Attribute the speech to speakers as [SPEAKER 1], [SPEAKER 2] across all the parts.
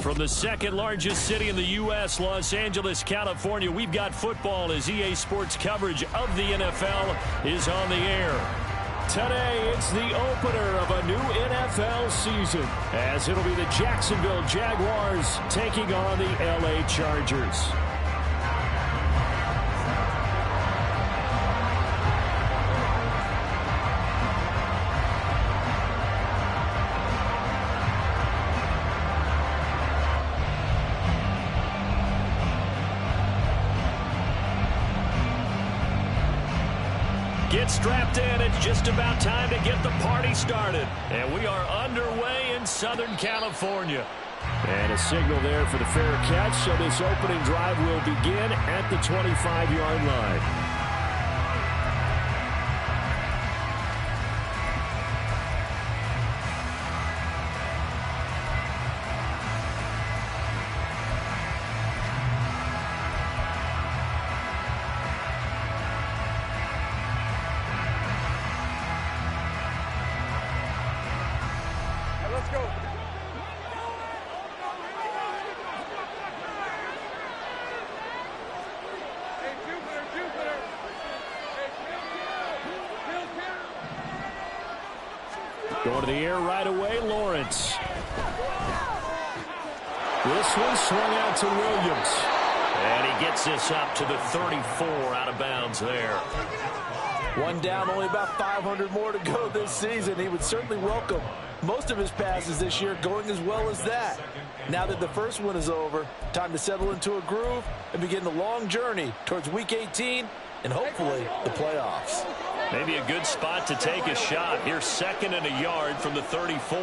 [SPEAKER 1] From the second largest city in the U.S., Los Angeles, California, we've got football as EA Sports coverage of the NFL is on the air. Today, it's the opener of a new NFL season, as it'll be the Jacksonville Jaguars taking on the LA Chargers. Get strapped in. It's just about time to get the party started. And we are underway in Southern California. And a signal there for the fair catch. So this opening drive will begin at the 25-yard line. Going to the air right away, Lawrence. This one swung out to Williams. And he gets this up to the 34 out of bounds there.
[SPEAKER 2] One down, only about 500 more to go this season. He would certainly welcome most of his passes this year going as well as that. Now that the first one is over, time to settle into a groove and begin the long journey towards Week 18 and hopefully the playoffs.
[SPEAKER 1] Maybe a good spot to take a shot. Here's second and a yard from the 34.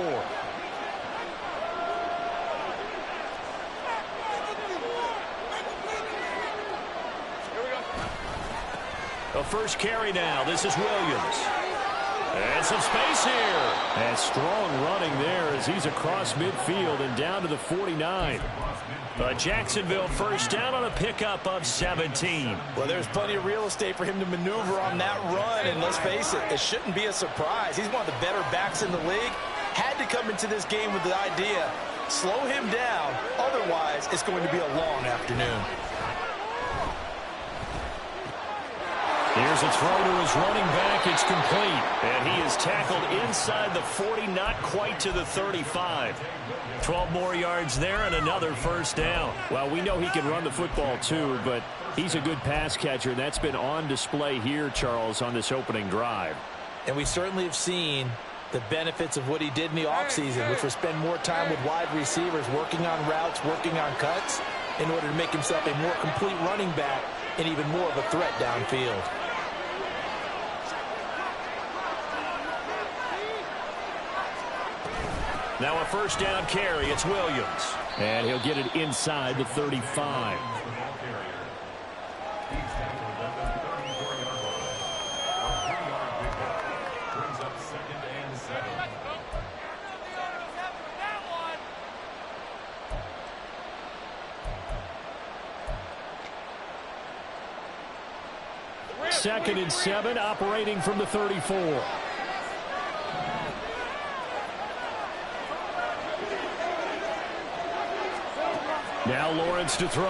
[SPEAKER 1] A first carry now. This is Williams. And some space here. And strong running there as he's across midfield and down to the 49. Jacksonville first down on a pickup of 17.
[SPEAKER 2] Well, there's plenty of real estate for him to maneuver on that run, and let's face it, it shouldn't be a surprise. He's one of the better backs in the league. Had to come into this game with the idea, slow him down, otherwise it's going to be a long afternoon.
[SPEAKER 1] Here's a throw to his running back. It's complete. And he is tackled inside the 40, not quite to the 35. 12 more yards there and another first down. Well, we know he can run the football too, but he's a good pass catcher. That's been on display here, Charles, on this opening drive.
[SPEAKER 2] And we certainly have seen the benefits of what he did in the offseason, which was spend more time with wide receivers, working on routes, working on cuts, in order to make himself a more complete running back and even more of a threat downfield.
[SPEAKER 1] Now a first down carry. It's Williams. And he'll get it inside the 35. Second and 7, operating from the 34. Now Lawrence to throw.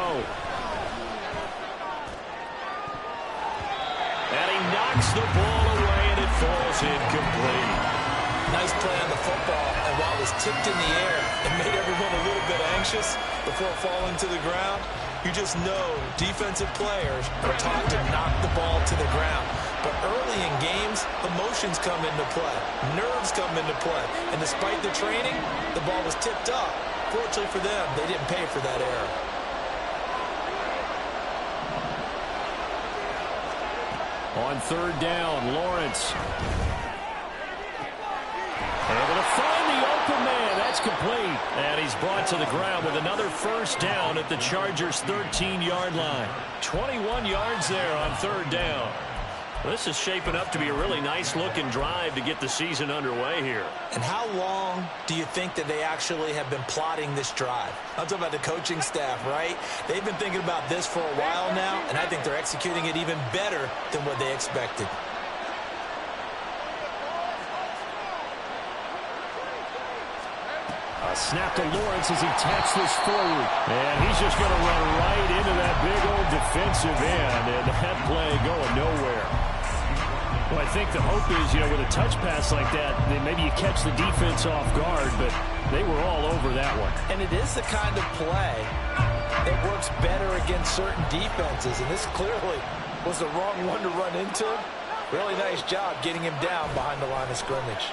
[SPEAKER 1] And he knocks the ball away, and it falls incomplete.
[SPEAKER 2] Nice play on the football, and while it was tipped in the air, it made everyone a little bit anxious before falling to the ground. You just know defensive players are taught to knock the ball to the ground. But early in games, emotions come into play. Nerves come into play. And despite the training, the ball was tipped up. Fortunately for them, they didn't pay for that error.
[SPEAKER 1] On third down, Lawrence. Able to find the open man. That's complete. And he's brought to the ground with another first down at the Chargers' 13-yard line. 21 yards there on third down. This is shaping up to be a really nice-looking drive to get the season underway here.
[SPEAKER 2] And how long do you think that they actually have been plotting this drive? I'm talking about the coaching staff, right? They've been thinking about this for a while now, and I think they're executing it even better than what they expected.
[SPEAKER 1] A snap to Lawrence as he taps this forward. And he's just going to run right into that big old defensive end. And that play going nowhere. Well, I think the hope is, with a touch pass like that, then maybe you catch the defense off guard, but they were all over that one.
[SPEAKER 2] And it is the kind of play that works better against certain defenses, and this clearly was the wrong one to run into. Really nice job getting him down behind the line of scrimmage.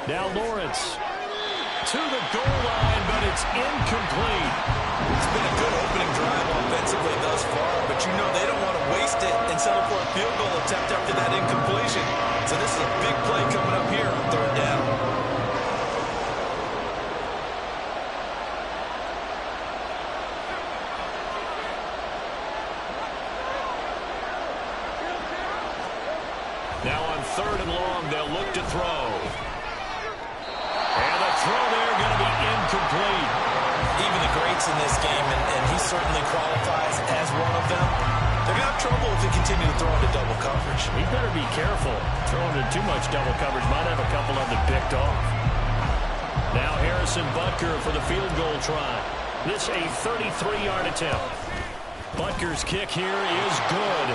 [SPEAKER 1] Now Lawrence to the goal line, but it's incomplete.
[SPEAKER 2] It's been a good opening drive offensively thus far, but they don't want to waste it and settle for a field goal attempt after that incompletion. So this is a big play coming up here on third down.
[SPEAKER 1] Now on third and long, they'll look to throw. And the throw there going to be incomplete.
[SPEAKER 2] Even the greats in this game, and he certainly qualifies as one of them, they're going to have trouble if they continue to throw into double coverage.
[SPEAKER 1] He better be careful. Throwing into too much double coverage might have a couple of them picked off. Now Harrison Butker for the field goal try. This a 33-yard attempt. Butker's kick here is good.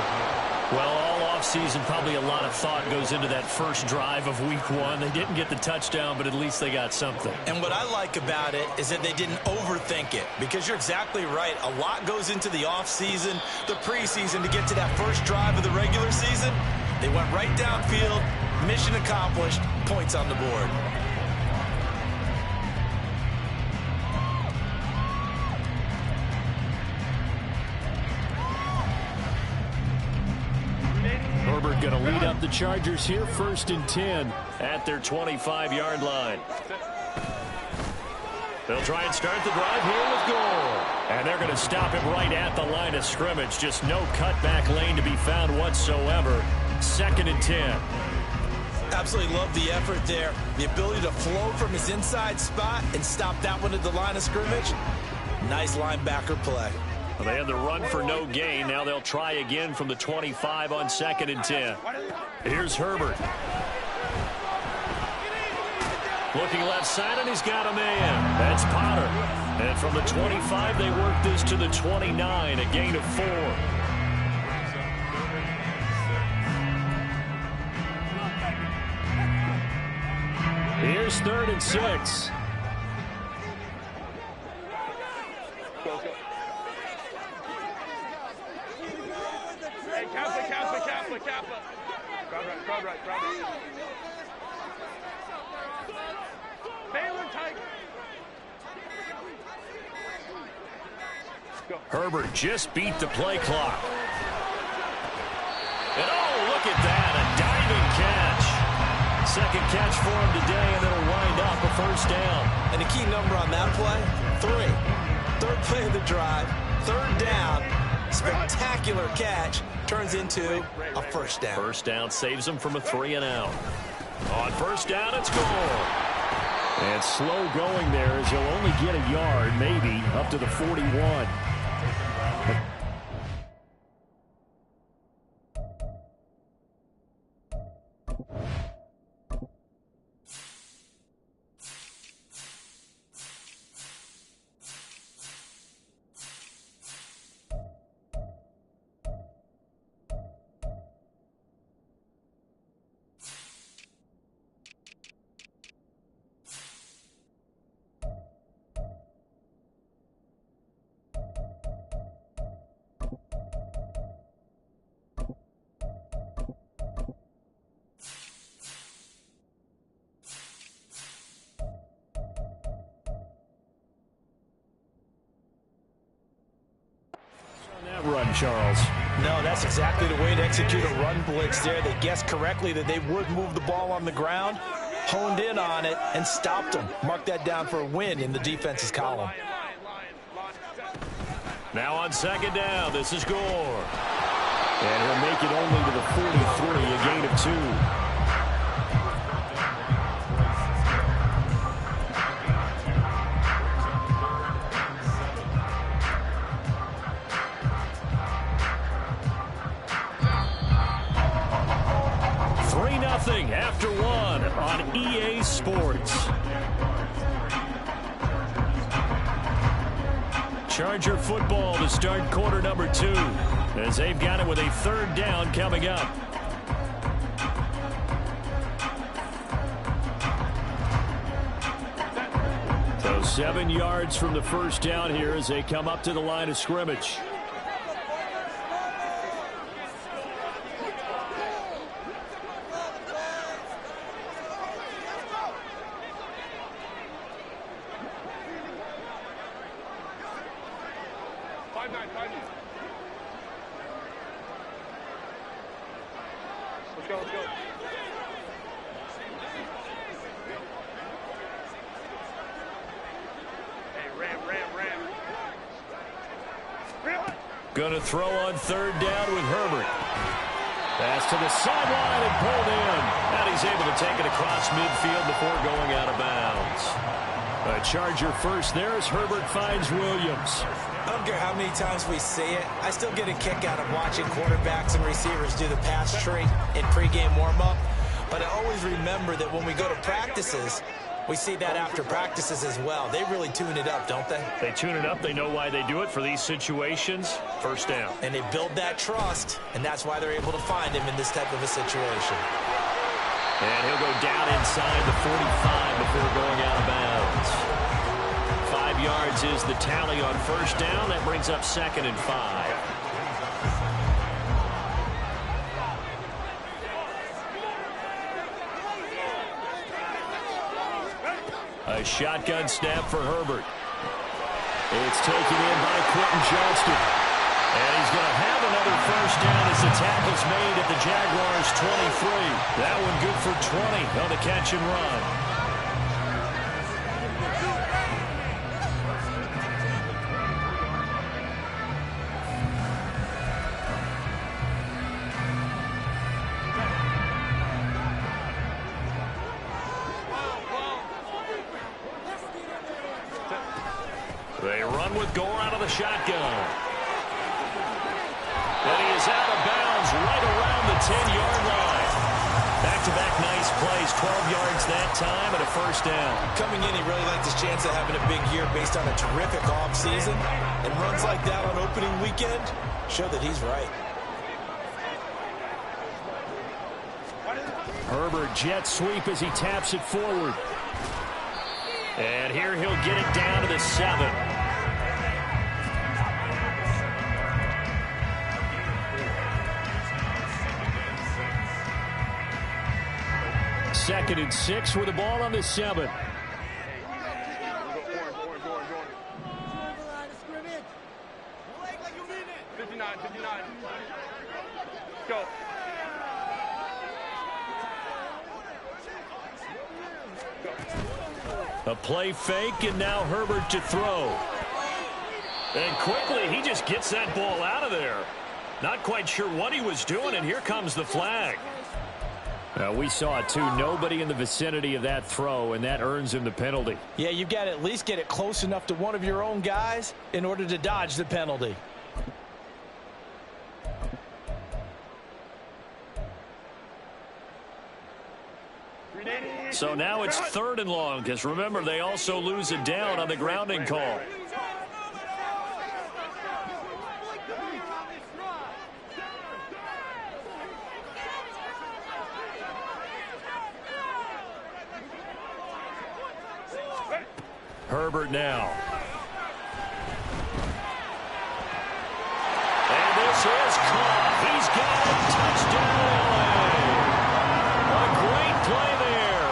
[SPEAKER 1] Well, all offseason, probably a lot of thought goes into that first drive of week one. They didn't get the touchdown, but at least they got something.
[SPEAKER 2] And what I like about it is that they didn't overthink it, because you're exactly right. A lot goes into the offseason, the preseason to get to that first drive of the regular season. They went right downfield, mission accomplished, points on the board.
[SPEAKER 1] Herbert going to lead up the Chargers here, 1st and 10 at their 25-yard line. They'll try and start the drive here with goal. And they're going to stop him right at the line of scrimmage. Just no cutback lane to be found whatsoever. 2nd and 10.
[SPEAKER 2] Absolutely love the effort there. The ability to flow from his inside spot and stop that one at the line of scrimmage. Nice linebacker play.
[SPEAKER 1] Well, they had the run for no gain. Now they'll try again from the 25 on 2nd and 10. Here's Herbert. Looking left side, and he's got a man. That's Potter. And from the 25, they work this to the 29, a gain of 4. Here's 3rd and 6. Herbert just beat the play clock. And oh, look at that, a diving catch. 2nd catch for him today, and it'll wind up a 1st down.
[SPEAKER 2] And the key number on that play, 3. 3rd play of the drive, 3rd down, spectacular catch, turns into a 1st down.
[SPEAKER 1] 1st down saves him from a 3-and-out. On 1st down, it's goal. And slow going there as he'll only get a yard, maybe, up to the 41. Run, Charles.
[SPEAKER 2] No, that's exactly the way to execute a run blitz there. They guessed correctly that they would move the ball on the ground, honed in on it, and stopped them. Mark that down for a win in the defense's column.
[SPEAKER 1] Now on 2nd down, this is Gore. And he'll make it only to the 43, a gain of 2. After 1. on EA Sports. Charger football to start quarter number 2 as they've got it with a third down coming up. So 7 yards from the first down here as they come up to the line of scrimmage. Going to throw on third down with Herbert. Pass to the sideline and pulled in. And he's able to take it across midfield before going out of bounds. A Charger first there as Herbert finds Williams.
[SPEAKER 2] I don't care how many times we see it. I still get a kick out of watching quarterbacks and receivers do the pass tree in pregame warm-up. But I always remember that when we go to practices, we see that after practices as well. They really tune it up, don't they?
[SPEAKER 1] They tune it up. They know why they do it for these situations. First down.
[SPEAKER 2] And they build that trust, and that's why they're able to find him in this type of a situation.
[SPEAKER 1] And he'll go down inside the 45 before going out of bounds. 5 yards is the tally on first down. That brings up 2nd and 5. A shotgun snap for Herbert. It's taken in by Quentin Johnston. And he's going to have another first down as the tackle's made at the Jaguars' 23. That one good for 20 on the catch and run. They run with Gore out of the shotgun. And he is out of bounds right around the 10-yard line. Back-to-back nice plays, 12 yards that time and a first down.
[SPEAKER 2] Coming in, he really liked his chance of having a big year based on a terrific offseason. And runs like that on opening weekend show that he's right.
[SPEAKER 1] Herbert jet sweep as he taps it forward. And here he'll get it down to the 7. Second and 6 with the ball on the 7.
[SPEAKER 3] Go.
[SPEAKER 1] A play fake, and now Herbert to throw. And quickly, he just gets that ball out of there. Not quite sure what he was doing, and here comes the flag. We saw it, too. Nobody in the vicinity of that throw, and that earns him the penalty.
[SPEAKER 4] Yeah, you've got to at least get it close enough to one of your own guys in order to dodge the penalty.
[SPEAKER 1] So now it's 3rd and long, because remember, they also lose it down on the grounding call. Herbert now. And this is caught. He's got a touchdown. A great play there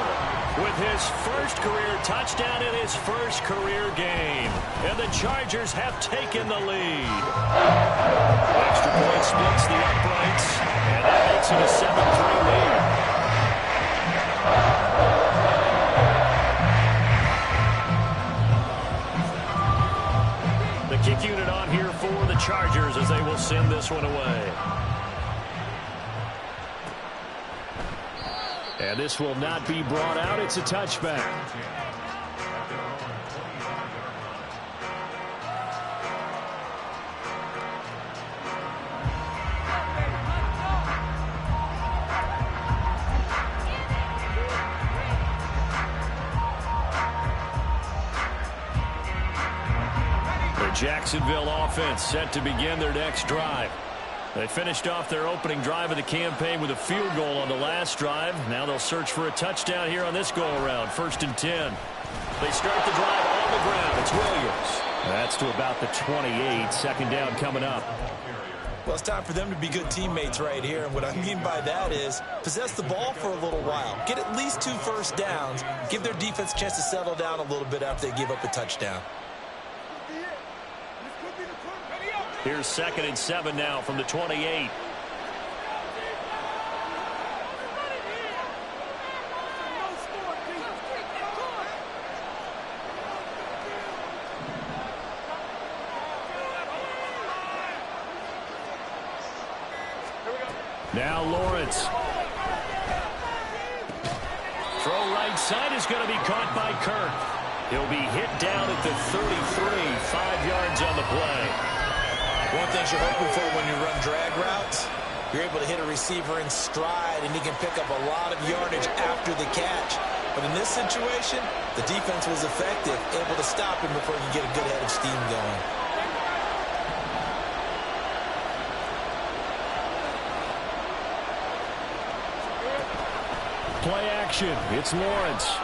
[SPEAKER 1] with his first career touchdown in his first career game. And the Chargers have taken the lead. Extra point splits the uprights, and that makes it a 7-3 lead. The kick unit on here for the Chargers as they will send this one away. And this will not be brought out. It's a touchback. Jacksonville offense set to begin their next drive. They finished off their opening drive of the campaign with a field goal on the last drive. Now they'll search for a touchdown here on this go-around. 1st and 10. They start the drive on the ground. It's Williams. That's to about the 28. 2nd down coming up.
[SPEAKER 2] Well, it's time for them to be good teammates right here. And what I mean by that is possess the ball for a little while. Get at least 2 first downs. Give their defense a chance to settle down a little bit after they give up a touchdown.
[SPEAKER 1] Here's 2nd and 7 now from the 28. Now Lawrence. Throw right side is going to be caught by Kirk. He'll be hit down at the 33, 5 yards on the play.
[SPEAKER 2] One thing you're hoping for when you run drag routes, you're able to hit a receiver in stride, and he can pick up a lot of yardage after the catch. But in this situation, the defense was effective, able to stop him before he could get a good head of steam going.
[SPEAKER 1] Play action. It's Lawrence.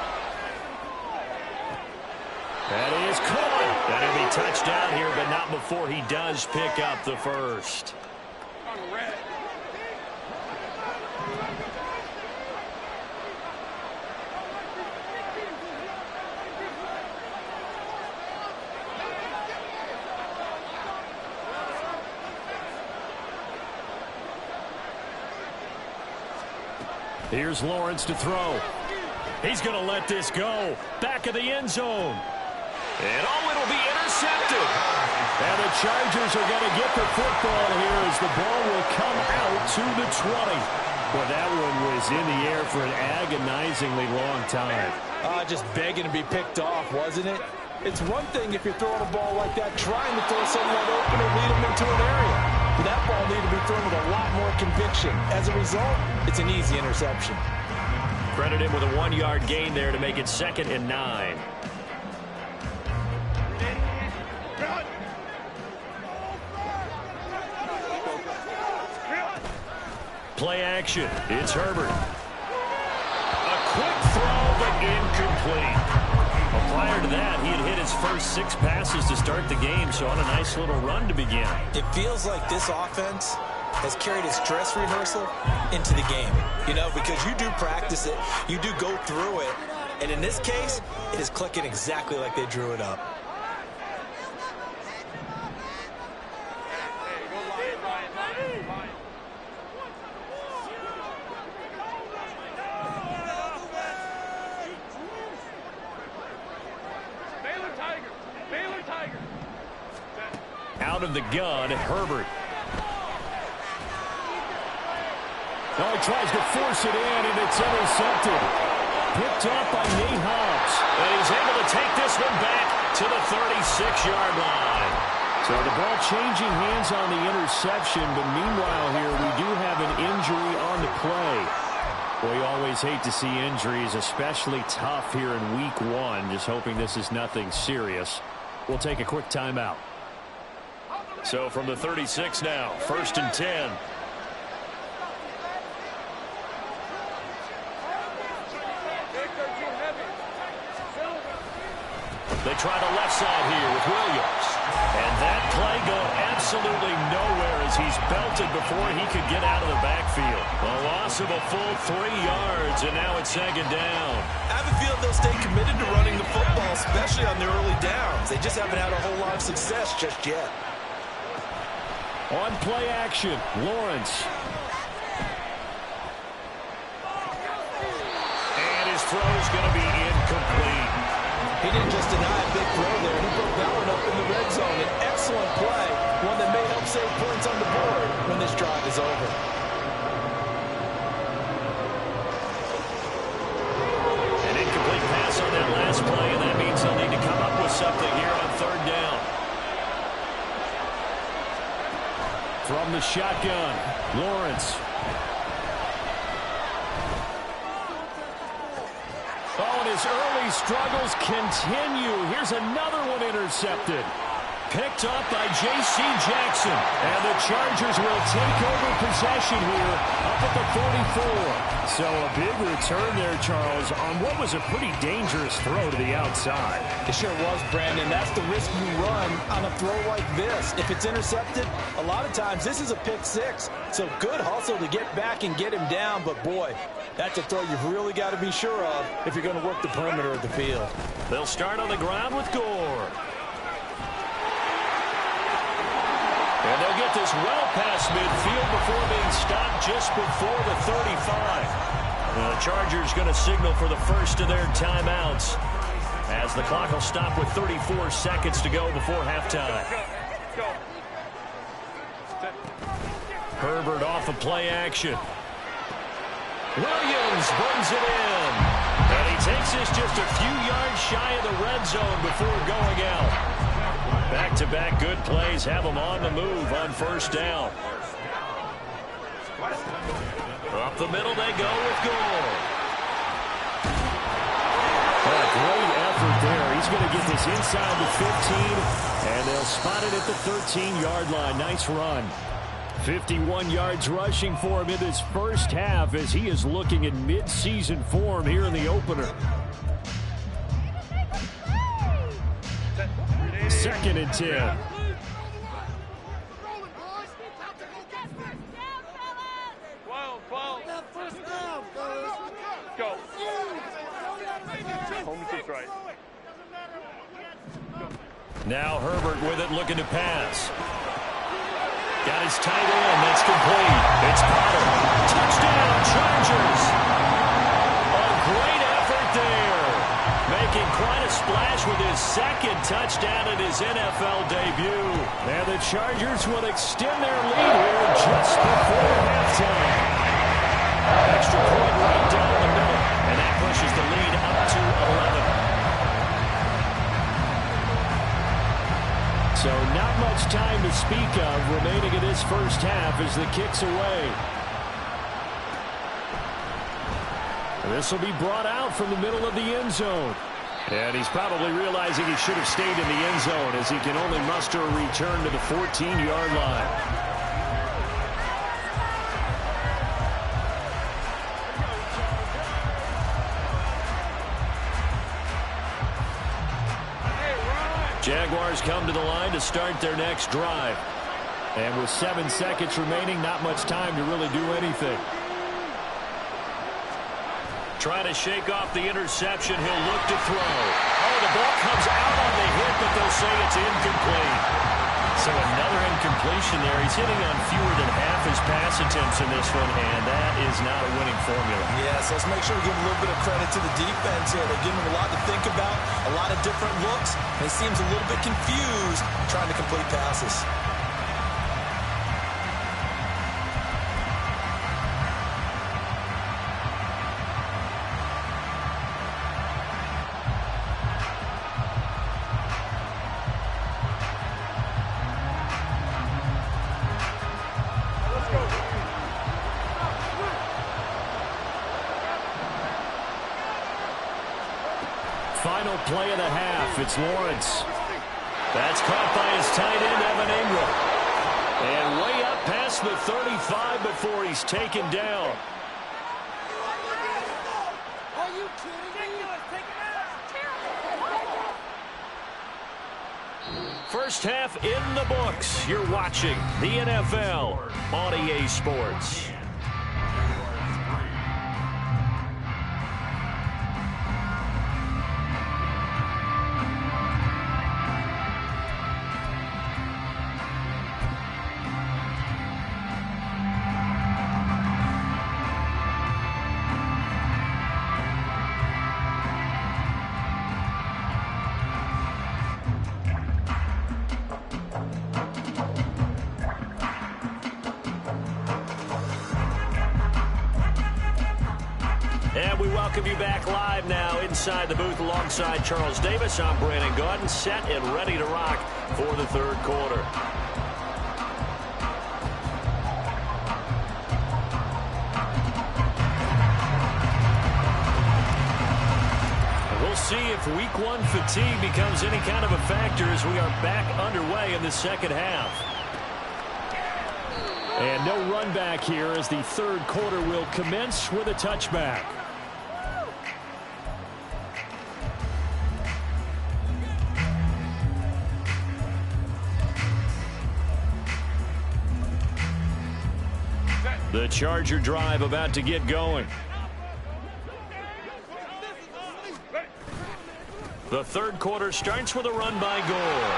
[SPEAKER 1] That is caught. That'll be touchdown here, but not before he does pick up the first. Here's Lawrence to throw. He's going to let this go. Back of the end zone. And it'll be intercepted. And the Chargers are going to get the football here as the ball will come out to the 20. Well, that one was in the air for an agonizingly long time.
[SPEAKER 4] Just begging to be picked off, wasn't it? It's one thing if you're throwing a ball like that, trying to throw someone open and lead them into an area. But that ball needed to be thrown with a lot more conviction. As a result, it's an easy interception.
[SPEAKER 1] Credit him with a 1-yard gain there to make it 2nd and 9. Play action. It's Herbert. A quick throw, but incomplete. Well, prior to that, he had hit his first 6 passes to start the game, so on a nice little run to begin.
[SPEAKER 2] It feels like this offense has carried its dress rehearsal into the game. You know, because you do practice it, you do go through it, and in this case, it is clicking exactly like they drew it up.
[SPEAKER 1] Out of the gun, Herbert. Oh, he tries to force it in, and it's intercepted. Picked off by Nate Hobbs. And he's able to take this one back to the 36-yard line. So the ball changing hands on the interception, but meanwhile here we do have an injury on the play. Well, you always hate to see injuries, especially tough here in week 1. Just hoping this is nothing serious. We'll take a quick timeout. So from the 36 now, 1st and 10. They try the left side here with Williams. And that play going absolutely nowhere as he's belted before he could get out of the backfield. A loss of a full 3 yards, and now it's 2nd down.
[SPEAKER 2] I have a feeling they'll stay committed to running the football, especially on their early downs. They just haven't had a whole lot of success just yet.
[SPEAKER 1] On play action, Lawrence. And his throw is going to be incomplete.
[SPEAKER 4] He didn't just deny a big throw there. He broke that one up in the red zone. An excellent play, one that may help save points on the board when this drive is over.
[SPEAKER 1] An incomplete pass on that last play, and that means they'll need to come up with something here on 3rd down. From the shotgun, Lawrence. Oh, and his early struggles continue. Here's another one intercepted. picked up by J.C. Jackson. And the Chargers will take over possession here up at the 44. So a big return there, Charles, on what was a pretty dangerous throw to the outside.
[SPEAKER 4] It sure was, Brandon. That's the risk you run on a throw like this. If it's intercepted, a lot of times this is a pick six. So good hustle to get back and get him down. But, boy, that's a throw you've really got to be sure of if you're going to work the perimeter of the field.
[SPEAKER 1] They'll start on the ground with Gore. And they'll get this well past midfield before being stopped just before the 35. The Chargers going to signal for the first of their timeouts as the clock will stop with 34 seconds to go before halftime. Herbert off of play action. Williams brings it in. And he takes this just a few yards shy of the red zone before going out. Back-to-back good plays have them on the move on first down. Up the middle they go with Gore. What a great effort there. He's going to get this inside the 15, and they'll spot it at the 13-yard line. Nice run. 51 yards rushing for him in this first half as he is looking in mid-season form here in the opener. Second and 10.
[SPEAKER 3] Go. Home is right.
[SPEAKER 1] Now Herbert with it, looking to pass. Got his tight end. That's complete. It's Potter. Touchdown, Chargers. A great effort there. Making quite a splash with his second touchdown in his NFL debut. And the Chargers will extend their lead here just before halftime. Extra point right down the middle. And that pushes the lead up to 11. So not much time to speak of remaining in this first half as the kick's away. This will be brought out from the middle of the end zone. And he's probably realizing he should have stayed in the end zone as he can only muster a return to the 14-yard line. Jaguars come to the line to start their next drive. And with 7 seconds remaining, not much time to really do anything. Trying to shake off the interception. He'll look to throw. Oh, the ball comes out on the hit, but they'll say it's incomplete. So another incompletion there. He's hitting on fewer than half his pass attempts in this one, and that is not a winning formula.
[SPEAKER 2] Yes, let's make sure we give a little bit of credit to the defense here. They're giving him a lot to think about, a lot of different looks, and he seems a little bit confused trying to complete passes.
[SPEAKER 1] Final play of the half. It's Lawrence. That's caught by his tight end, Evan Ingram. And way up past the 35 before he's taken down. First half in the books. You're watching the NFL on EA Sports. And we welcome you back live now inside the booth alongside Charles Davis. I'm Brandon Gaudin, set and ready to rock for the third quarter. We'll see if week one fatigue becomes any kind of a factor as we are back underway in the second half. And no run back here as the third quarter will commence with a touchback. The Charger drive about to get going. The third quarter starts with a run by Gore.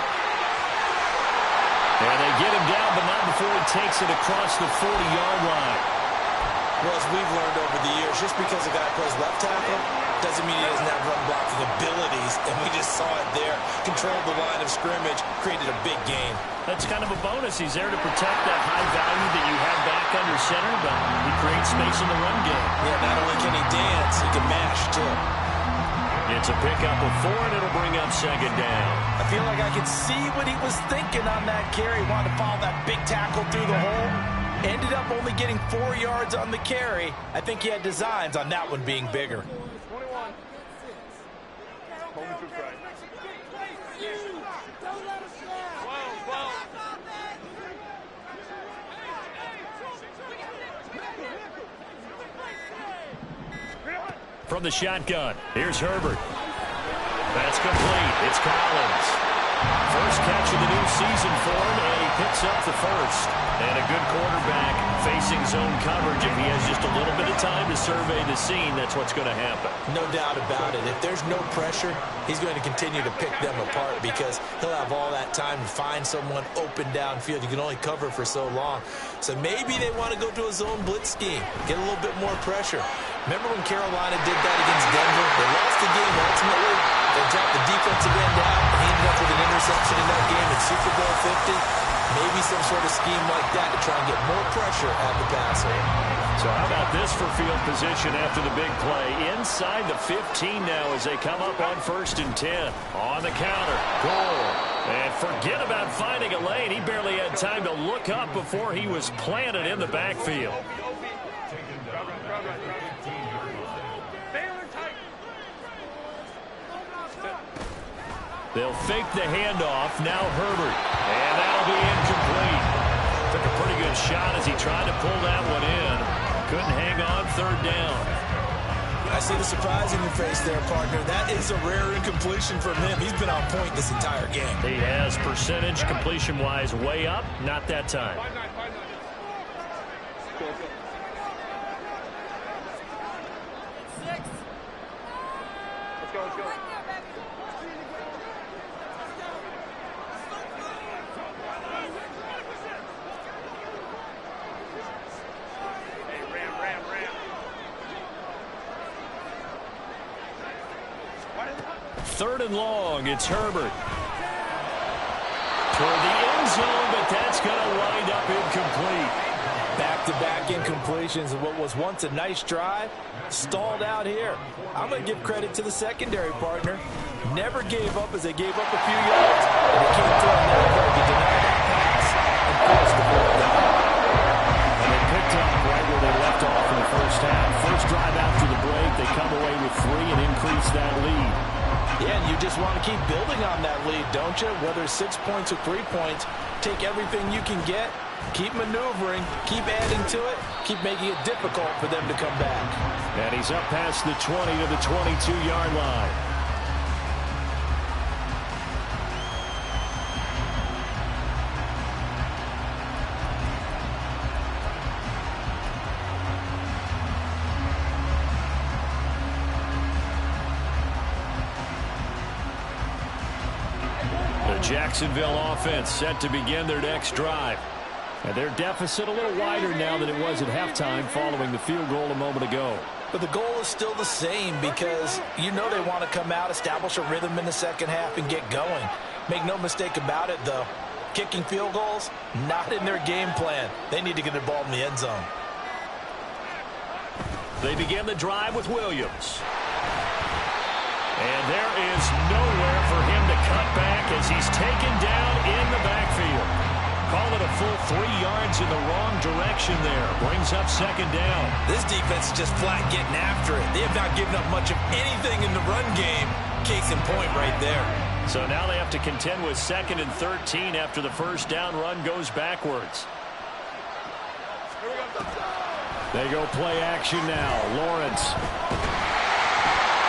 [SPEAKER 1] And they get him down, but not before he takes it across the 40-yard line.
[SPEAKER 2] Well, as we've learned over the years, just because a guy plays left tackle doesn't mean he doesn't have run blocking abilities, and we just saw it there. Controlled the line of scrimmage, created a big gain.
[SPEAKER 1] That's kind of a bonus. He's there to protect that high value that you have back under center, but he creates space in the run game.
[SPEAKER 2] Yeah, not only can he dance, he can mash, too.
[SPEAKER 1] It's a pickup of 4, and it'll bring up second down.
[SPEAKER 4] I feel like I could see what he was thinking on that carry. Wanted to follow that big tackle through the hole. Ended up only getting 4 yards on the carry. I think he had designs on that one being bigger.
[SPEAKER 1] From the shotgun, here's Herbert. That's complete. It's Collins. First catch of the new season for him, and he picks up the first. And a good quarterback facing zone coverage. If he has just a little bit of time to survey the scene, that's what's going to happen.
[SPEAKER 2] No doubt about it. If there's no pressure, he's going to continue to pick them apart because he'll have all that time to find someone open downfield. You can only cover for so long. So maybe they want to go to a zone blitz scheme, get a little bit more pressure. Remember when Carolina did that against Denver? They lost the game ultimately. They dropped the defensive end out. He ended up with an interception in that game in Super Bowl 50. Maybe some sort of scheme like that to try and get more pressure at the passer.
[SPEAKER 1] So how about this for field position after the big play? Inside the 15 now as they come up on 1st and 10. On the counter, goal. And forget about finding a lane. He barely had time to look up before he was planted in the backfield. They'll fake the handoff. Now Herbert. And that'll be incomplete. Took a pretty good shot as he tried to pull that one in. Couldn't hang on 3rd down.
[SPEAKER 2] I see the surprise in your face there, partner. That is a rare incompletion from him. He's been on point this entire game.
[SPEAKER 1] He has percentage completion-wise way up. Not that time.
[SPEAKER 3] Let's go.
[SPEAKER 1] Third and long, it's Herbert. Toward the end zone, but that's going to wind up incomplete.
[SPEAKER 4] Back-to-back incompletions of what was once a nice drive, stalled out here. I'm going to give credit to the secondary partner. Never gave up as they gave up a few yards, and they came through on that play to deny that pass and force the ball down.
[SPEAKER 1] And they picked up right where they left off in the first half. First drive after the break, they come away with 3 and increase that lead.
[SPEAKER 4] Yeah, and you just want to keep building on that lead, don't you? Whether it's 6 points or 3 points, take everything you can get, keep maneuvering, keep adding to it, keep making it difficult for them to come back.
[SPEAKER 1] And he's up past the 20 to the 22-yard line. Jacksonville offense set to begin their next drive. And their deficit a little wider now than it was at halftime following the field goal a moment ago.
[SPEAKER 4] But the goal is still the same because you know they want to come out, establish a rhythm in the second half, and get going. Make no mistake about it, though. Kicking field goals, not in their game plan. They need to get the ball in the end zone.
[SPEAKER 1] They begin the drive with Williams. And there is nowhere for him to cut back as he's taken down in the backfield. Call it a full 3 yards in the wrong direction there. Brings up second down.
[SPEAKER 2] This defense is just flat getting after it. They have not given up much of anything in the run game. Case in point right there.
[SPEAKER 1] So now they have to contend with 2nd and 13 after the first down run goes backwards. They go play action now. Lawrence.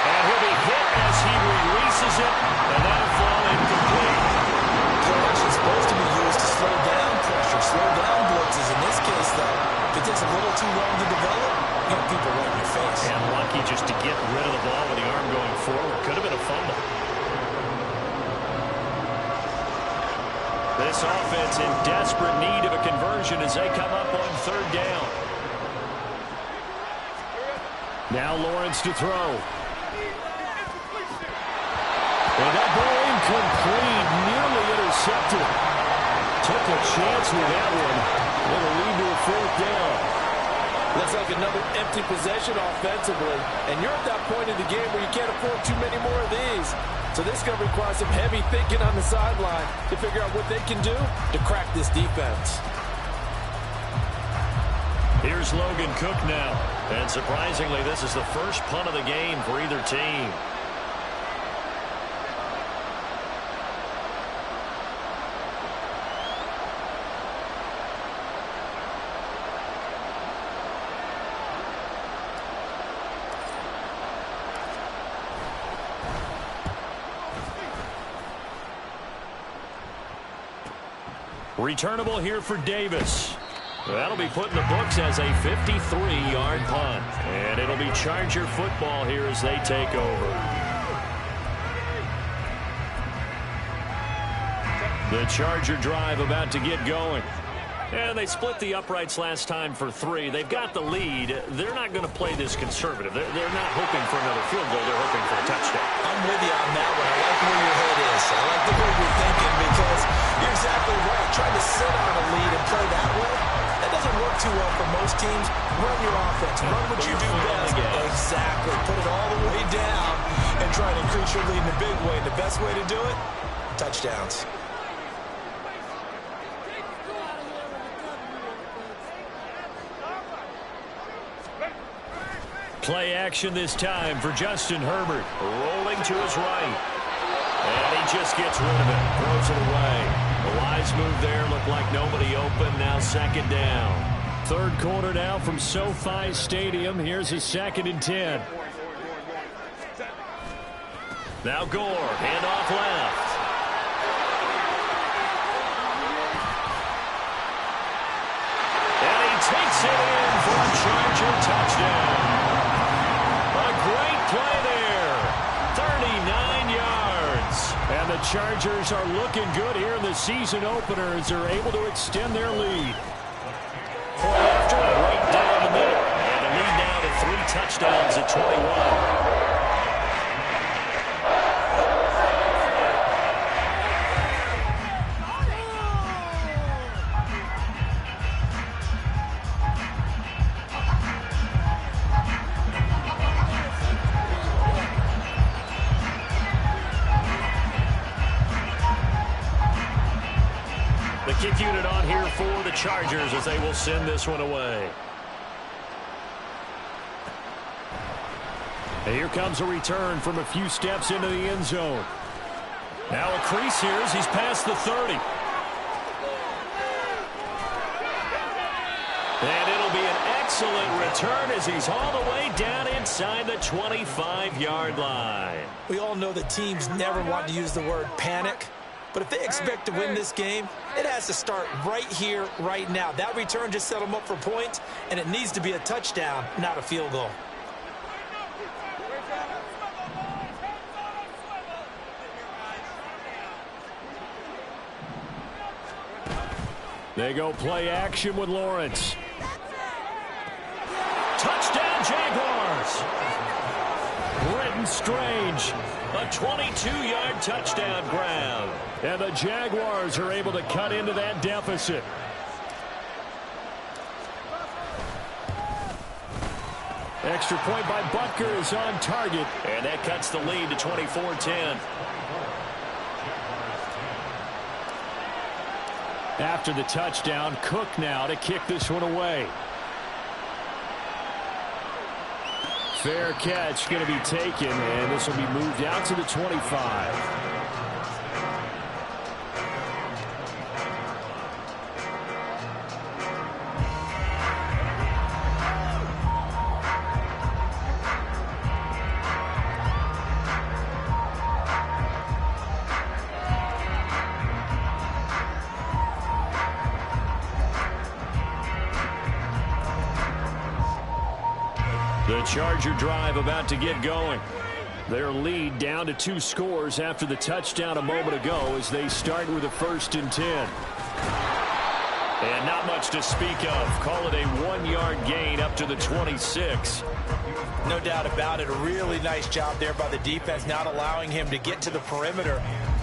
[SPEAKER 1] And he'll be hit as he releases it, and that'll fall incomplete.
[SPEAKER 2] Play action is supposed to be used to slow down pressure, slow down blitzes. In this case, though, if it takes a little too long to develop, you have people right in your face.
[SPEAKER 1] And lucky just to get rid of the ball with the arm going forward. Could have been a fumble. This offense in desperate need of a conversion as they come up on 3rd down. Now Lawrence to throw. And that ball incomplete, nearly intercepted. Took a chance with that one. It'll lead to a 4th down.
[SPEAKER 4] Looks like another empty possession offensively. And you're at that point in the game where you can't afford too many more of these. So this is going to require some heavy thinking on the sideline to figure out what they can do to crack this defense.
[SPEAKER 1] Here's Logan Cook now. And surprisingly, this is the first punt of the game for either team. Returnable here for Davis. That'll be put in the books as a 53-yard punt. And it'll be Charger football here as they take over. The Charger drive about to get going. And they split the uprights last time for 3. They've got the lead. They're not going to play this conservative. They're not hoping for another field goal. They're hoping for a touchdown.
[SPEAKER 2] I'm with you on that one. I like where your head is. I like the way you're thinking because you're exactly right. Trying to sit on a lead and play that way, that doesn't work too well for most teams. Run your offense. Run what you do best. Exactly. Put it all the way down and try to increase your lead in a big way. And the best way to do it, touchdowns.
[SPEAKER 1] Play action this time for Justin Herbert. Rolling to his right. And he just gets rid of it. Throws it away. A wise move there. Looked like nobody open. Now 2nd down. 3rd quarter now from SoFi Stadium. Here's a 2nd and 10. Now Gore. Handoff left. And he takes it in for a Charger touchdown. Great play there. 39 yards. And the Chargers are looking good here in the season opener as they're able to extend their lead. Point after right down the middle. And the lead now to 3 touchdowns at 21. Kick unit on here for the Chargers as they will send this one away. And here comes a return from a few steps into the end zone. Now a crease here as he's past the 30. And it'll be an excellent return as he's all the way down inside the 25-yard line.
[SPEAKER 2] We all know that teams never want to use the word panic. But if they expect to win this game, it has to start right here, right now. That return just set them up for points, and it needs to be a touchdown, not a field goal.
[SPEAKER 1] They go play action with Lawrence. Touchdown, Jaguars! Britton Strange, a 22-yard touchdown grab. And the Jaguars are able to cut into that deficit. Extra point by Butker is on target. And that cuts the lead to 24-10. After the touchdown, Cook now to kick this one away. Fair catch going to be taken, and this will be moved out to the 25. The Charger drive about to get going. Their lead down to 2 scores after the touchdown a moment ago as they start with a 1st and 10. And not much to speak of. Call it a 1-yard gain up to the 26.
[SPEAKER 2] No doubt about it. A really nice job there by the defense, not allowing him to get to the perimeter.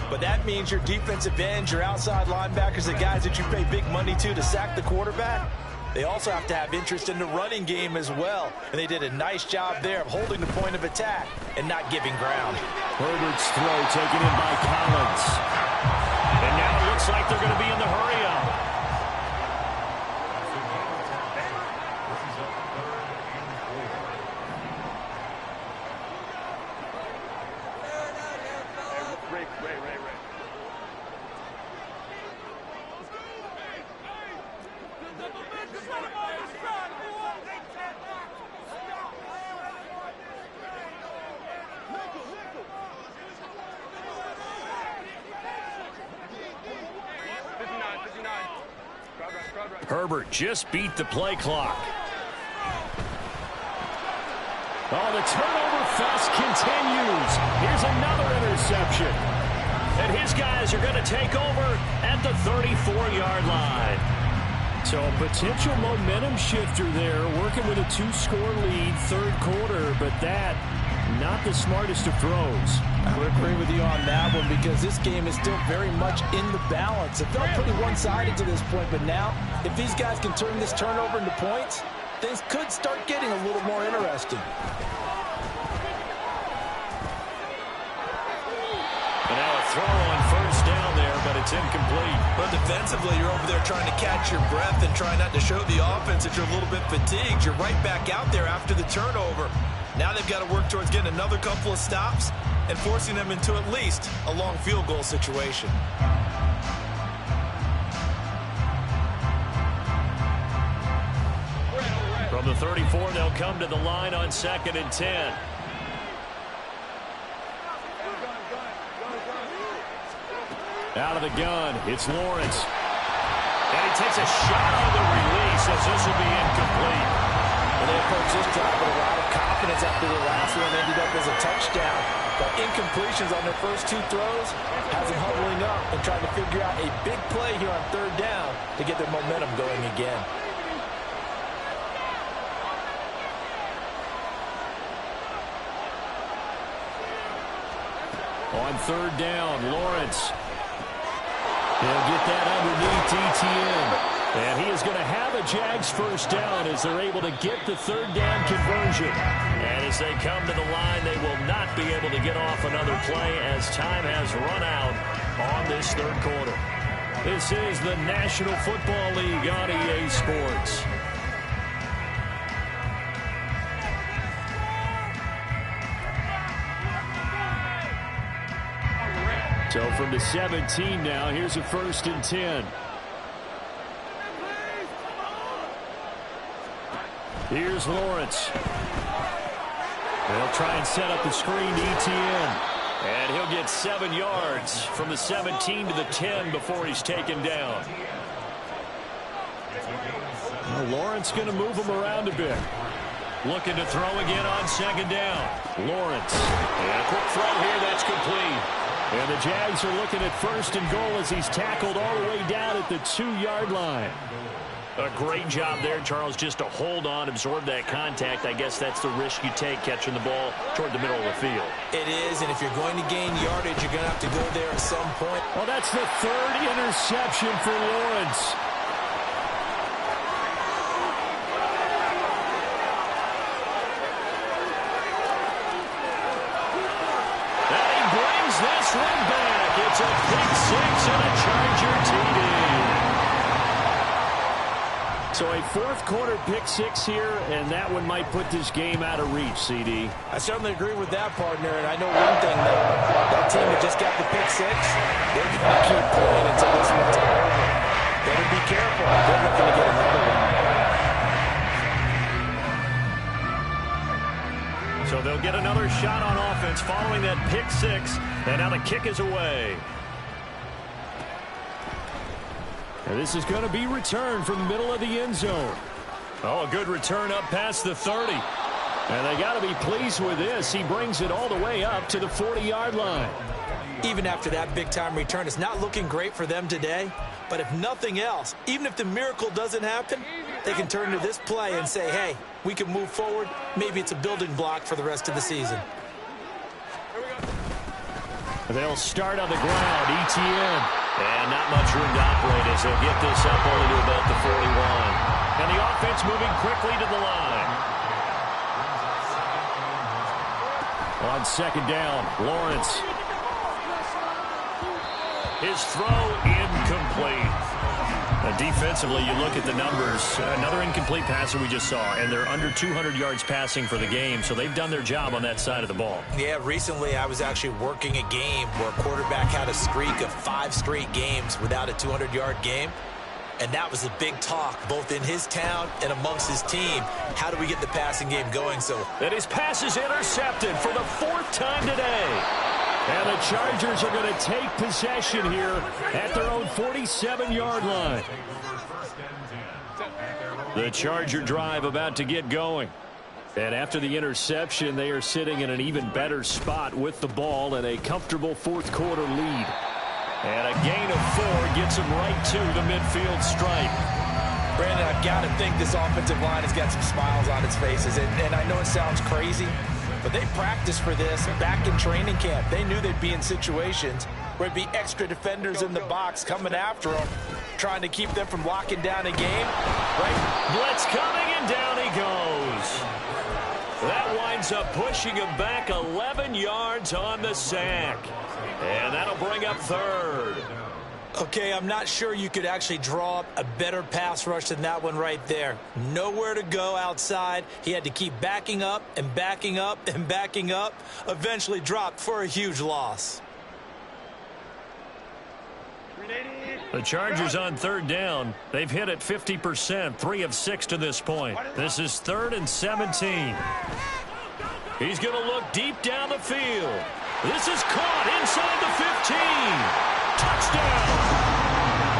[SPEAKER 2] But that means your defensive ends, your outside linebackers, the guys that you pay big money to sack the quarterback, they also have to have interest in the running game as well. And they did a nice job there of holding the point of attack and not giving ground.
[SPEAKER 1] Herbert's throw taken in by Collins. And now it looks like they're going to be in the hurry-up. Herbert just beat the play clock. Oh, the turnover fest continues. Here's another interception. And his guys are going to take over at the 34-yard line. So a potential momentum shifter there, working with a 2-score lead, 3rd quarter, but that, not the smartest of throws.
[SPEAKER 4] I would agree with you on that one because this game is still very much in the balance. It felt pretty one-sided to this point, but now, if these guys can turn this turnover into points, things could start getting a little more interesting.
[SPEAKER 1] And now a throw on 1st down there, but it's incomplete.
[SPEAKER 2] But defensively, you're over there trying to catch your breath and try not to show the offense that you're a little bit fatigued. You're right back out there after the turnover. Now they've got to work towards getting another couple of stops and forcing them into at least a long field goal situation.
[SPEAKER 1] From the 34, they'll come to the line on 2nd and 10. Out of the gun, it's Lawrence. And he takes a shot on the release as this will be incomplete.
[SPEAKER 4] And they approach this drive with a lot of confidence after the last one ended up as a touchdown. But incompletions on their first 2 throws has them huddling up and trying to figure out a big play here on 3rd down to get their momentum going again.
[SPEAKER 1] On 3rd down, Lawrence. He'll get that underneath ETN. And he is going to have a Jags 1st down as they're able to get the 3rd down conversion. And as they come to the line, they will not be able to get off another play as time has run out on this 3rd quarter. This is the National Football League on EA Sports. So from the 17 now, here's a 1st and 10. Here's Lawrence. They'll try and set up the screen to ETN. And he'll get 7 yards from the 17 to the 10 before he's taken down. Well, Lawrence going to move him around a bit. Looking to throw again on 2nd down. Lawrence. And a quick throw here, that's complete. And the Jags are looking at 1st and goal as he's tackled all the way down at the 2-yard line. A great job there, Charles, just to hold on, absorb that contact. I guess that's the risk you take catching the ball toward the middle of the field.
[SPEAKER 2] It is, and if you're going to gain yardage, you're going to have to go there at some point.
[SPEAKER 1] Well, that's the 3rd interception for Lawrence. And he brings this one back. It's a pick 6 and a Charger TD. So a fourth quarter pick six here, and that one might put this game out of reach, CD.
[SPEAKER 4] I certainly agree with that, partner, and I know one thing, that team that just got the pick six, they're going to keep playing until this one's over. Better be careful. They're looking to get another one.
[SPEAKER 1] So they'll get another shot on offense following that pick six, and now the kick is away. And this is going to be returned from the middle of the end zone. Oh, a good return up past the 30. And they got to be pleased with this. He brings it all the way up to the 40-yard line.
[SPEAKER 2] Even after that big-time return, it's not looking great for them today. But if nothing else, even if the miracle doesn't happen, they can turn to this play and say, hey, we can move forward. Maybe it's a building block for the rest of the season.
[SPEAKER 1] They'll start on the ground. ETN. And not much room to operate as they'll get this up only to about the 41. And the offense moving quickly to the line. On second down, Lawrence. His throw incomplete. Defensively, you look at the numbers. Another incomplete passer we just saw, and they're under 200 yards passing for the game, so they've done their job on that side of the ball.
[SPEAKER 2] Yeah, recently I was actually working a game where a quarterback had a streak of 5 straight games without a 200-yard game, and that was a big talk, both in his town and amongst his team. How do we get the passing game going?
[SPEAKER 1] And his pass is intercepted for the 4th time today. And the Chargers are going to take possession here at their own 47-yard line. The Charger drive about to get going. And after the interception, they are sitting in an even better spot with the ball and a comfortable fourth quarter lead. And a gain of 4 gets them right to the midfield stripe.
[SPEAKER 2] Brandon, I've got to think this offensive line has got some smiles on its faces. And I know it sounds crazy, but they practiced for this back in training camp. They knew they'd be in situations where there'd be extra defenders in the box coming after them, trying to keep them from locking down a game.
[SPEAKER 1] Right, blitz coming, and down he goes. That winds up pushing him back 11 yards on the sack. And that'll bring up 3rd.
[SPEAKER 2] Okay, I'm not sure you could actually draw up a better pass rush than that one right there. Nowhere to go outside. He had to keep backing up and backing up and backing up. Eventually dropped for a huge loss.
[SPEAKER 1] The Chargers on 3rd down. They've hit it 50%, 3 of 6 to this point. This is 3rd and 17. He's going to look deep down the field. This is caught inside the 15. Touchdown!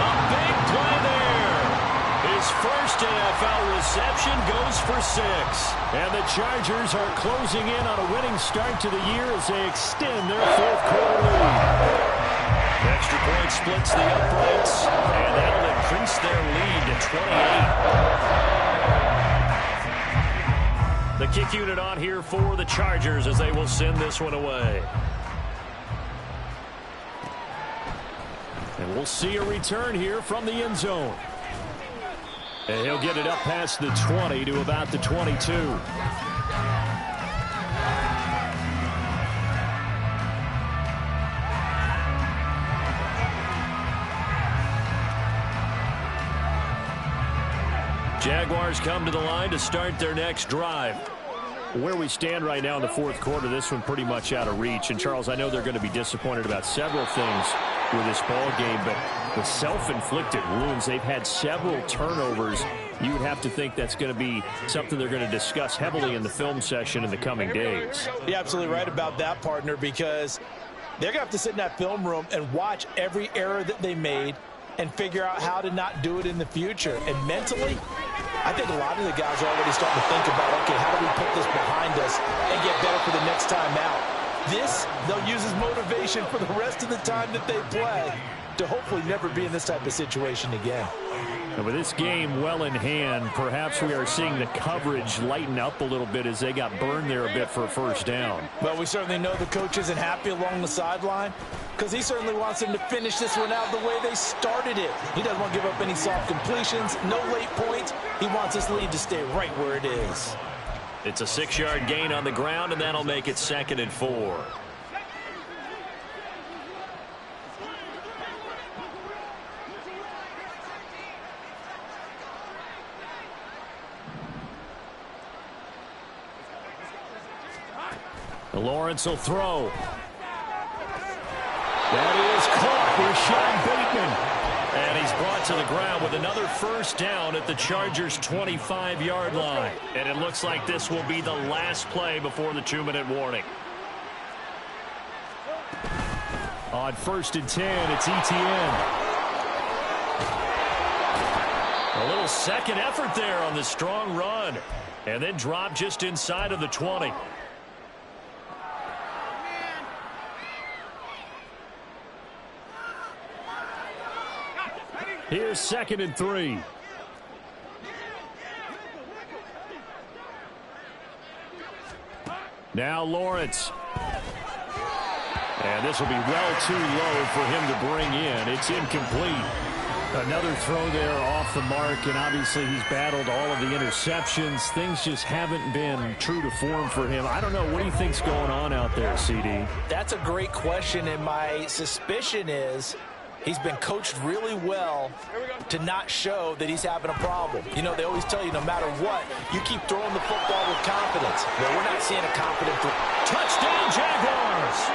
[SPEAKER 1] A big play there. His first NFL reception goes for 6. And the Chargers are closing in on a winning start to the year as they extend their fourth quarter lead. Extra point splits the uprights, and that'll increase their lead to 28. The kick unit on here for the Chargers as they will send this one away. And we'll see a return here from the end zone. And he'll get it up past the 20 to about the 22. Jaguars come to the line to start their next drive. Where we stand right now in the fourth quarter, this one pretty much out of reach. And, Charles, I know they're going to be disappointed about several things with this ball game, but the self-inflicted wounds, they've had several turnovers. You would have to think that's going to be something they're going to discuss heavily in the film session in the coming days.
[SPEAKER 4] You're absolutely right about that, partner, because they're going to have to sit in that film room and watch every error that they made and figure out how to not do it in the future. And mentally, I think a lot of the guys are already starting to think about, okay, how do we put this behind us and get better for the next time out? This, they'll use as motivation for the rest of the time that they play to hopefully never be in this type of situation again.
[SPEAKER 1] And with this game well in hand, perhaps we are seeing the coverage lighten up a little bit as they got burned there a bit for a first down.
[SPEAKER 4] Well, we certainly know the coach isn't happy along the sideline because he certainly wants them to finish this one out the way they started it. He doesn't want to give up any soft completions, no late points. He wants this lead to stay right where it is.
[SPEAKER 1] It's a 6-yard gain on the ground, and that'll make it 2nd and 4. Lawrence will throw. That is caught. Rashad Bateman. And he's brought to the ground with another first down at the Chargers' 25-yard line. And it looks like this will be the last play before the 2-minute warning. On 1st and 10, it's ETN. A little second effort there on the strong run. And then drop just inside of the 20. Here's 2nd and 3. Now Lawrence. And this will be well too low for him to bring in. It's incomplete. Another throw there off the mark, and obviously he's battled all of the interceptions. Things just haven't been true to form for him. I don't know. What do you think's going on out there, CD?
[SPEAKER 4] That's a great question, and my suspicion is he's been coached really well to not show that he's having a problem. You know, they always tell you no matter what, you keep throwing the football with confidence. Well, we're not seeing a confident
[SPEAKER 1] touchdown Jaguars.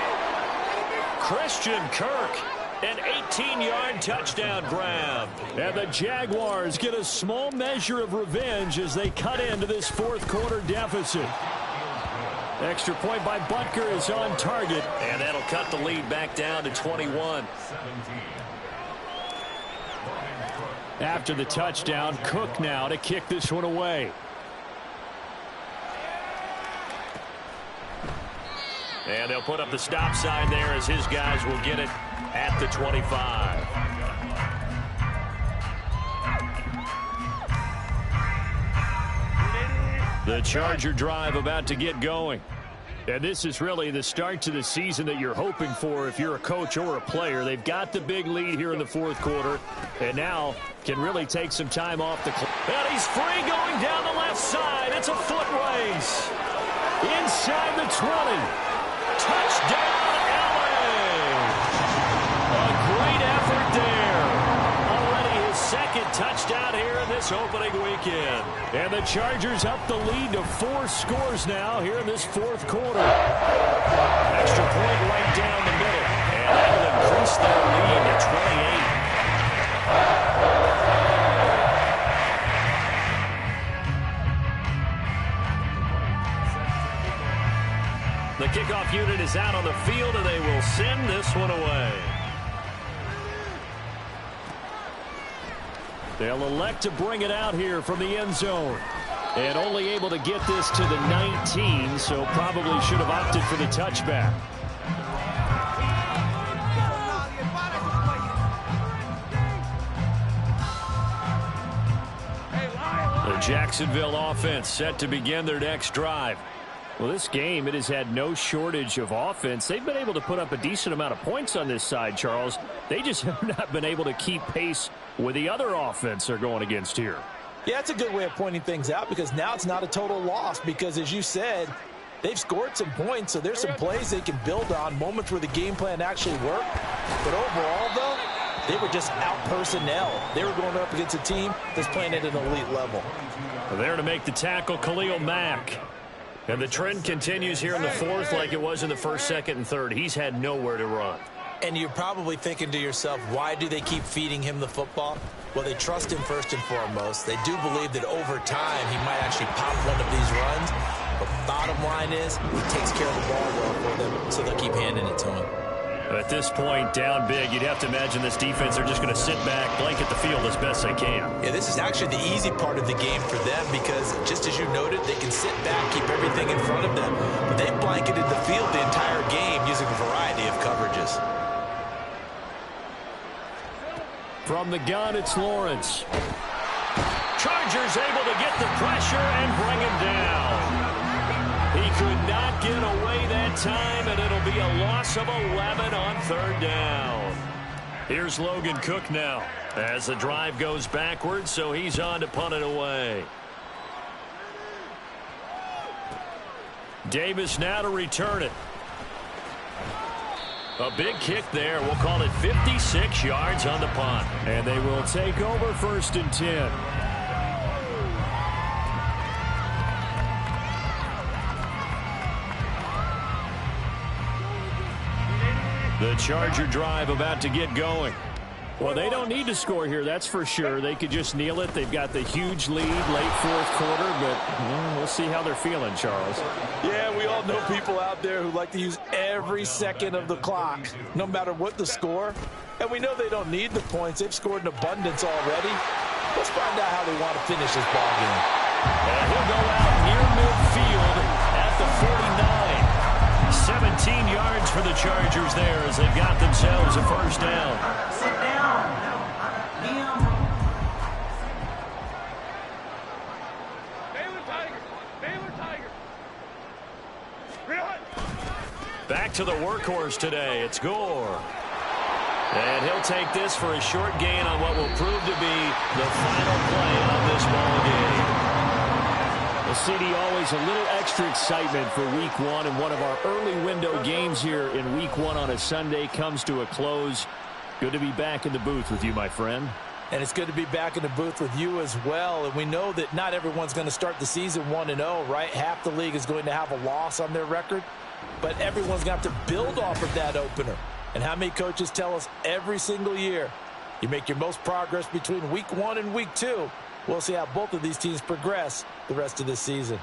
[SPEAKER 1] Christian Kirk, an 18-yard touchdown grab. And the Jaguars get a small measure of revenge as they cut into this fourth-quarter deficit. Extra point by Butker is on target, and that'll cut the lead back down to 21. After the touchdown, Cook now to kick this one away. And they'll put up the stop sign there as his guys will get it at the 25. The Charger drive about to get going. And this is really the start to the season that you're hoping for if you're a coach or a player. They've got the big lead here in the fourth quarter, and now can really take some time off the clock. And he's free going down the left side. It's a foot race. Inside the 20. Touchdown, LA! A great effort there. Already his second touchdown here in this opening weekend. And the Chargers up the lead to 4 scores now here in this fourth quarter. Extra point right down the middle. And that'll increase their lead to 28. The kickoff unit is out on the field, and they will send this one away. They'll elect to bring it out here from the end zone. And only able to get this to the 19, so probably should have opted for the touchback. The Jacksonville offense set to begin their next drive. Well, this game, it has had no shortage of offense. They've been able to put up a decent amount of points on this side, Charles. They just have not been able to keep pace with the other offense they're going against here.
[SPEAKER 4] Yeah, that's a good way of pointing things out because now it's not a total loss because, as you said, they've scored some points, so there's some plays they can build on, moments where the game plan actually worked. But overall, though, they were just out personnel. They were going up against a team that's playing at an elite level.
[SPEAKER 1] There to make the tackle, Khalil Mack. And the trend continues here in the fourth like it was in the first, second, and third. He's had nowhere to run.
[SPEAKER 2] And you're probably thinking to yourself, why do they keep feeding him the football? Well, they trust him first and foremost. They do believe that over time he might actually pop one of these runs. But bottom line is he takes care of the ball well for them, so they'll keep handing it to him.
[SPEAKER 1] At this point, down big, you'd have to imagine this defense are just going to sit back, blanket the field as best they can.
[SPEAKER 2] Yeah, this is actually the easy part of the game for them because, just as you noted, they can sit back, keep everything in front of them. But they've blanketed the field the entire game using a variety of coverages.
[SPEAKER 1] From the gun, it's Lawrence. Chargers able to get the pressure and bring him down. He could not get away that time, and it'll be a loss of 11 on third down. Here's Logan Cook now as the drive goes backwards, so he's on to punt it away. Davis now to return it. A big kick there. We'll call it 56 yards on the punt. And they will take over 1st and 10. The Charger drive about to get going.
[SPEAKER 3] Well, they don't need to score here, that's for sure. They could just kneel it. They've got the huge lead late fourth quarter, but we'll see how they're feeling, Charles.
[SPEAKER 4] Yeah, we all know people out there who like to use every second of the clock, no matter what the score. And we know they don't need the points. They've scored in abundance already. Let's find out how they want to finish this ball game.
[SPEAKER 1] And he'll go out near midfield at the 49. 17 yards for the Chargers there as they've got themselves a first down.
[SPEAKER 5] Sit down.
[SPEAKER 6] Baylor Tigers. Baylor Tigers.
[SPEAKER 1] Back to the workhorse today. It's Gore. And he'll take this for a short gain on what will prove to be the final play of this ball game.
[SPEAKER 3] Well, CD, always a little extra excitement for week one, and one of our early window games here in week one on a Sunday comes to a close. Good to be back in the booth with you, my friend.
[SPEAKER 4] And it's good to be back in the booth with you as well. And we know that not everyone's going to start the season 1-0, right? Half the league is going to have a loss on their record. But everyone's going to have to build off of that opener. And how many coaches tell us every single year, you make your most progress between week one and week two. We'll see how both of these teams progress the rest of this season.